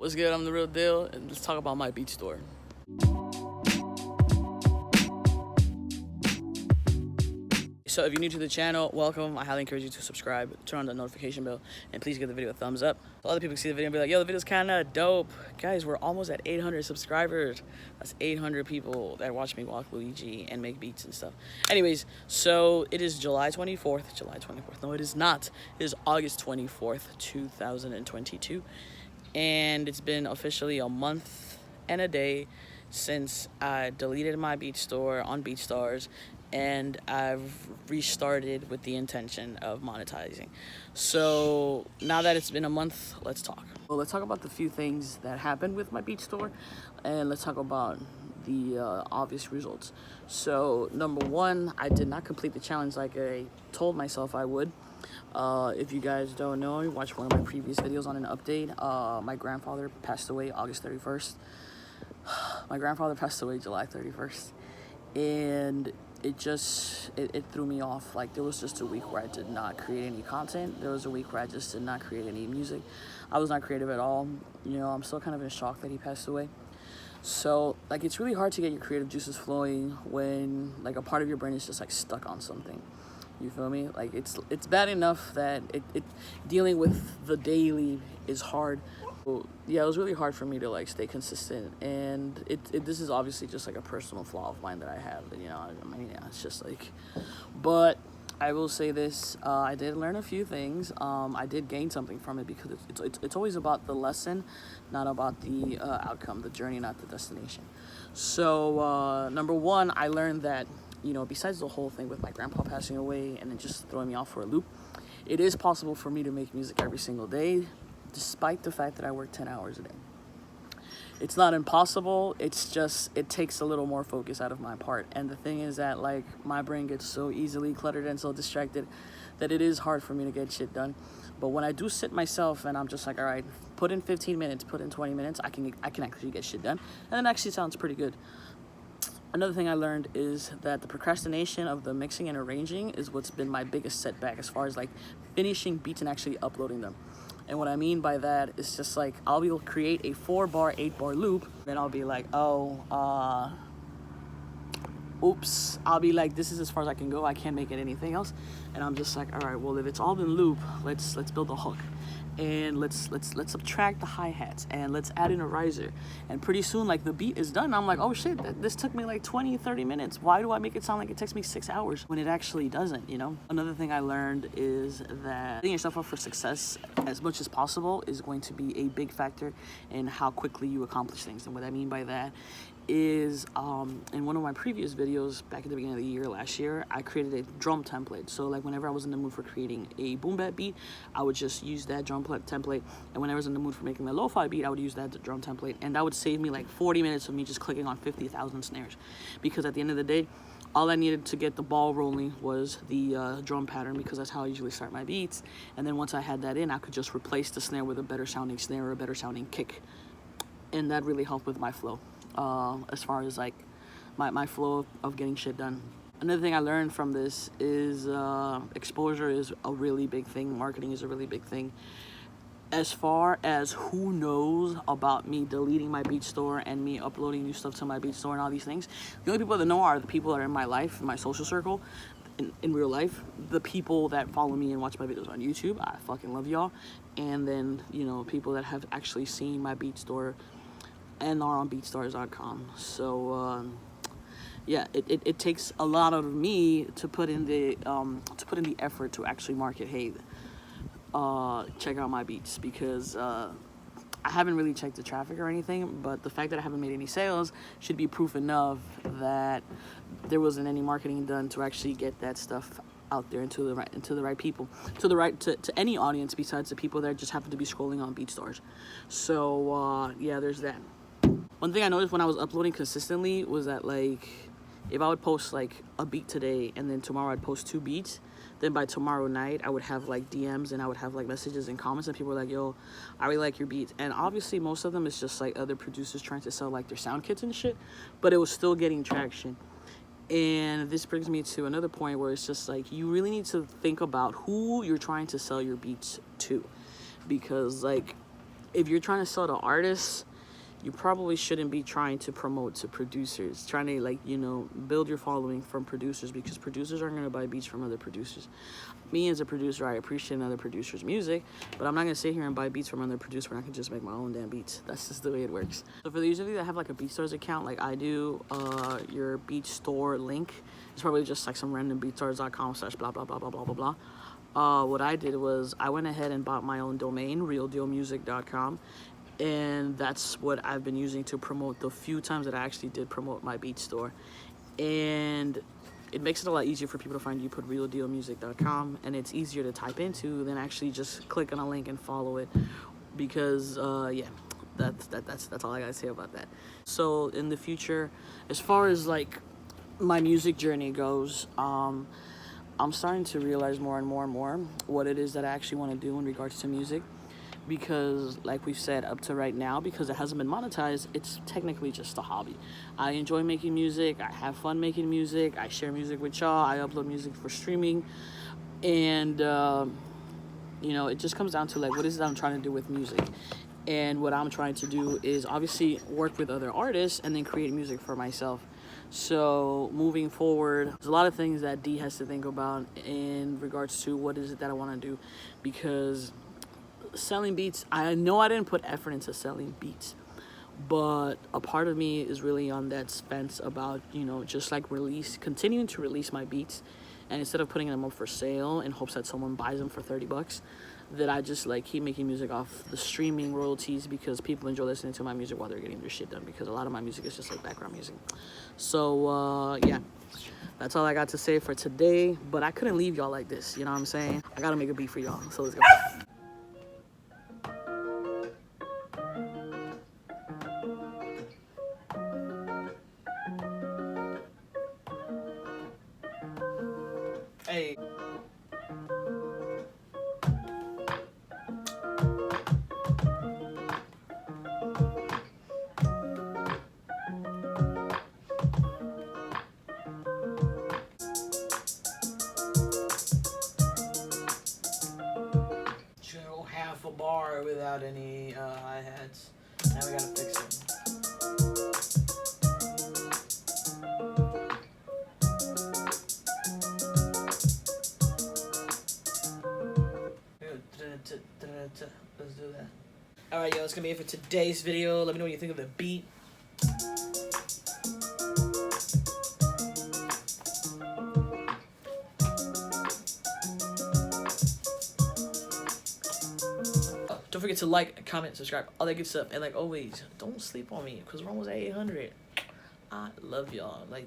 What's good? I'm the real deal, and let's talk about my beat store. So if you're new to the channel, welcome. I highly encourage you to subscribe, turn on the notification bell, and please give the video a thumbs up. So other people can see the video and be like, yo, the video's kind of dope. Guys, we're almost at 800 subscribers. That's 800 people that watch me walk Luigi and make beats and stuff. Anyways, so it is July 24th. July 24th. No, it is not. It is August 24th, 2022. And it's been officially a month and a day since I deleted my beat store on BeatStars, and I've restarted with the intention of monetizing. So now that it's been a month, let's talk. Well, let's talk about the few things that happened with my beat store, and let's talk about the obvious results. So number one, I did not complete the challenge like I told myself I would. If you guys don't know, you watched one of my previous videos on an update. My grandfather passed away August 31st. My grandfather passed away July 31st. And it threw me off. Like, there was just a week where I did not create any content. There was a week where I just did not create any music. I was not creative at all. You know, I'm still kind of in shock that he passed away. So, like, it's really hard to get your creative juices flowing when, like, a part of your brain is just, like, stuck on something. You feel me? Like, it's bad enough that it dealing with the daily is hard. Well, yeah, it was really hard for me to, like, stay consistent. And this is obviously just, like, a personal flaw of mine that I have. You know, I mean, yeah, it's just, like... But I will say this. I did learn a few things. I did gain something from it because it's always about the lesson, not about the outcome, the journey, not the destination. So, number one, I learned that, you know, besides the whole thing with my grandpa passing away and then just throwing me off for a loop, it is possible for me to make music every single day, despite the fact that I work 10 hours a day. It's not impossible, it's just, it takes a little more focus out of my part. And the thing is that, like, my brain gets so easily cluttered and so distracted that it is hard for me to get shit done. But when I do sit myself and I'm just like, all right, put in 15 minutes, put in 20 minutes, I can actually get shit done. And it actually sounds pretty good. Another thing I learned is that the procrastination of the mixing and arranging is what's been my biggest setback as far as, like, finishing beats and actually uploading them. And what I mean by that is just, like, I'll be able to create a 4-bar, 8-bar loop, then I'll be like, oops, I'll be like, this is as far as I can go, I can't make it anything else. And I'm just like, all right, well, if it's all in loop, let's build a hook. And let's subtract the hi-hats and let's add in a riser, and pretty soon, like, the beat is done. I'm like, oh shit, this took me like 20-30 minutes. Why do I make it sound like it takes me 6 hours when it actually doesn't, you know? Another thing I learned is that setting yourself up for success as much as possible is going to be a big factor in how quickly you accomplish things. And what I mean by that is, in one of my previous videos back at the beginning of the year last year, I created a drum template. So, like, whenever I was in the mood for creating a boom bap beat, I would just use that drum template, and when I was in the mood for making a lo-fi beat, I would use that drum template, and that would save me like 40 minutes of me just clicking on 50,000 snares, because at the end of the day, all I needed to get the ball rolling was the drum pattern, because that's how I usually start my beats. And then once I had that in, I could just replace the snare with a better sounding snare or a better sounding kick, and that really helped with my flow, as far as, like, my flow of getting shit done. Another thing I learned from this is exposure is a really big thing. Marketing is a really big thing. As far as who knows about me deleting my beat store and me uploading new stuff to my beat store and all these things, the only people that know are the people that are in my life, in my social circle, in real life. The people that follow me and watch my videos on YouTube, I fucking love y'all. And then, you know, people that have actually seen my beat store and are on BeatStars.com. So, yeah, it takes a lot of me to put in the effort to actually market, hey, check out my beats, because I haven't really checked the traffic or anything, but the fact that I haven't made any sales should be proof enough that there wasn't any marketing done to actually get that stuff out there into the right people, to any audience besides the people that just happen to be scrolling on BeatStars. So yeah, there's that. One thing I noticed when I was uploading consistently was that, like, if I would post, like, a beat today and then tomorrow I'd post 2 beats, then by tomorrow night I would have, like, DMs and I would have, like, messages and comments, and people were like, yo, I really like your beats. And obviously most of them is just, like, other producers trying to sell, like, their sound kits and shit, but it was still getting traction. And this brings me to another point where it's just, like, you really need to think about who you're trying to sell your beats to, because, like, if you're trying to sell to artists, you probably shouldn't be trying to promote to producers, trying to, like, you know, build your following from producers, because producers aren't going to buy beats from other producers. Me as a producer, I appreciate another producer's music, but I'm not going to sit here and buy beats from another producer when I can just make my own damn beats. That's just the way it works. So for those of you that have like a BeatStars account like I do, your beat store link is probably just like some random beatstars.com/blah blah blah blah blah blah blah. What I did was I went ahead and bought my own domain, realdealmusic.com, and that's what I've been using to promote the few times that I actually did promote my beat store. And it makes it a lot easier for people to find you. Put realdealmusic.com, and it's easier to type into than actually just click on a link and follow it, because yeah, that's all I gotta say about that. So in the future, as far as like my music journey goes, I'm starting to realize more and more and more what it is that I actually want to do in regards to music, because like we've said, up to right now, because it hasn't been monetized, it's technically just a hobby. I enjoy making music, I have fun making music, I share music with y'all, I upload music for streaming, and you know, it just comes down to like, what is it I'm trying to do with music? And what I'm trying to do is obviously work with other artists and then create music for myself. So moving forward, there's a lot of things that D has to think about in regards to what is it that I want to do, because selling beats, I know I didn't put effort into selling beats, but a part of me is really on that fence about, you know, just like continuing to release my beats, and instead of putting them up for sale in hopes that someone buys them for $30, that I just like keep making music off the streaming royalties, because people enjoy listening to my music while they're getting their shit done, because a lot of my music is just like background music. So yeah, that's all I got to say for today, but I couldn't leave y'all like this, you know what I'm saying? I gotta make a beat for y'all, so let's go. Hey. Go half a bar without any hi-hats. Now we gotta fix it. Let's do that. Alright, yo, that's gonna be it for today's video. Let me know what you think of the beat. Don't forget to like, comment, subscribe, all that good stuff. And like always, don't sleep on me, because we're almost at 800. I love y'all. Like,